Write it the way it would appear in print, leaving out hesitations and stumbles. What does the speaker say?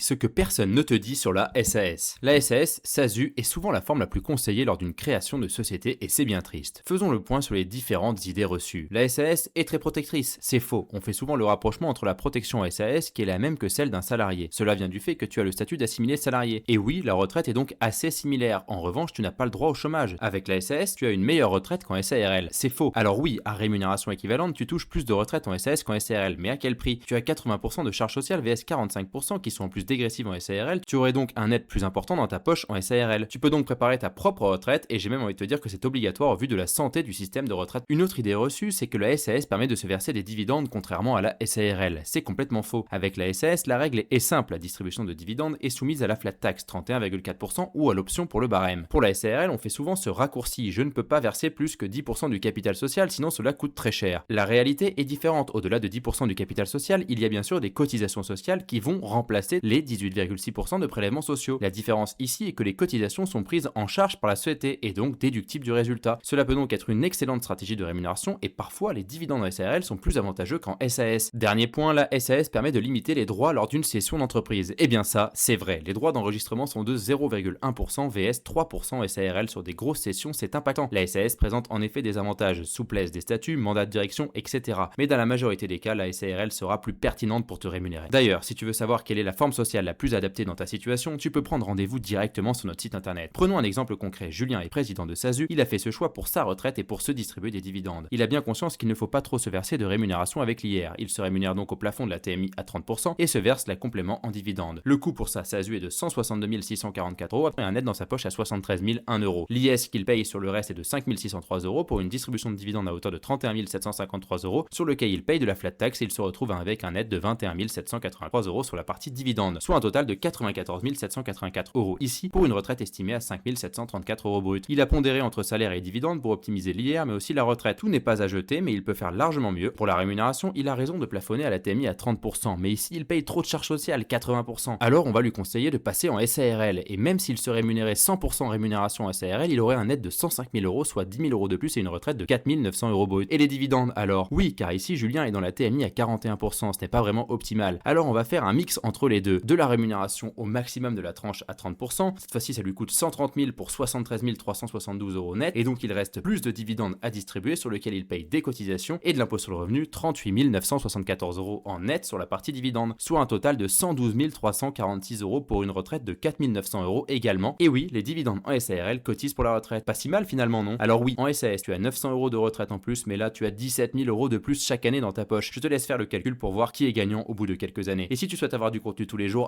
Ce que personne ne te dit sur la SAS. La SAS, SASU, est souvent la forme la plus conseillée lors d'une création de société et c'est bien triste. Faisons le point sur les différentes idées reçues. La SAS est très protectrice, c'est faux. On fait souvent le rapprochement entre la protection SAS qui est la même que celle d'un salarié. Cela vient du fait que tu as le statut d'assimilé salarié. Et oui, la retraite est donc assez similaire. En revanche, tu n'as pas le droit au chômage. Avec la SAS, tu as une meilleure retraite qu'en SARL. C'est faux. Alors oui, à rémunération équivalente, tu touches plus de retraite en SAS qu'en SARL. Mais à quel prix? Tu as 80% de charges sociales vs 45% qui sont en plus dégressive en SARL, tu aurais donc un net plus important dans ta poche en SARL. Tu peux donc préparer ta propre retraite et j'ai même envie de te dire que c'est obligatoire au vu de la santé du système de retraite. Une autre idée reçue, c'est que la SAS permet de se verser des dividendes contrairement à la SARL. C'est complètement faux. Avec la SAS, la règle est simple, la distribution de dividendes est soumise à la flat tax 31,4% ou à l'option pour le barème. Pour la SARL, on fait souvent ce raccourci, je ne peux pas verser plus que 10% du capital social sinon cela coûte très cher. La réalité est différente, au-delà de 10% du capital social, il y a bien sûr des cotisations sociales qui vont remplacer les 18,6% de prélèvements sociaux. La différence ici est que les cotisations sont prises en charge par la société et donc déductibles du résultat. Cela peut donc être une excellente stratégie de rémunération et parfois les dividendes en SARL sont plus avantageux qu'en SAS. Dernier point, la SAS permet de limiter les droits lors d'une cession d'entreprise. Et bien ça, c'est vrai. Les droits d'enregistrement sont de 0,1% vs 3% SARL sur des grosses cessions, c'est impactant. La SAS présente en effet des avantages, souplesse des statuts, mandat de direction, etc. Mais dans la majorité des cas, la SARL sera plus pertinente pour te rémunérer. D'ailleurs, si tu veux savoir quelle est la forme sociale la plus adaptée dans ta situation, tu peux prendre rendez-vous directement sur notre site internet. Prenons un exemple concret. Julien est président de SASU, il a fait ce choix pour sa retraite et pour se distribuer des dividendes. Il a bien conscience qu'il ne faut pas trop se verser de rémunération avec l'IR. Il se rémunère donc au plafond de la TMI à 30% et se verse la complément en dividendes. Le coût pour sa SASU est de 162 644 euros après un net dans sa poche à 73 001 euros. L'IS qu'il paye sur le reste est de 5 603 euros pour une distribution de dividendes à hauteur de 31 753 euros sur lequel il paye de la flat tax et il se retrouve avec un net de 21 783 euros sur la partie dividendes, soit un total de 94 784 euros ici pour une retraite estimée à 5 734 euros brut. Il a pondéré entre salaire et dividendes pour optimiser l'IR mais aussi la retraite. Tout n'est pas à jeter mais il peut faire largement mieux. Pour la rémunération, il a raison de plafonner à la TMI à 30%, mais ici il paye trop de charges sociales, 80%. Alors on va lui conseiller de passer en SARL et même s'il se rémunérait 100% rémunération en SARL, il aurait un net de 105 000 euros, soit 10 000 euros de plus et une retraite de 4 900 euros brut. Et les dividendes alors? Oui, car ici Julien est dans la TMI à 41%, ce n'est pas vraiment optimal. Alors on va faire un mix entre les deux. De la rémunération au maximum de la tranche à 30%, cette fois-ci ça lui coûte 130 000 pour 73 372 euros net, et donc il reste plus de dividendes à distribuer sur lequel il paye des cotisations et de l'impôt sur le revenu, 38 974 euros en net sur la partie dividendes, soit un total de 112 346 euros pour une retraite de 4 900 euros également. Et oui, les dividendes en SARL cotisent pour la retraite. Pas si mal finalement, non? Alors oui, en SAS tu as 900 euros de retraite en plus, mais là tu as 17 000 euros de plus chaque année dans ta poche. Je te laisse faire le calcul pour voir qui est gagnant au bout de quelques années. Et si tu souhaites avoir du contenu tous les jours,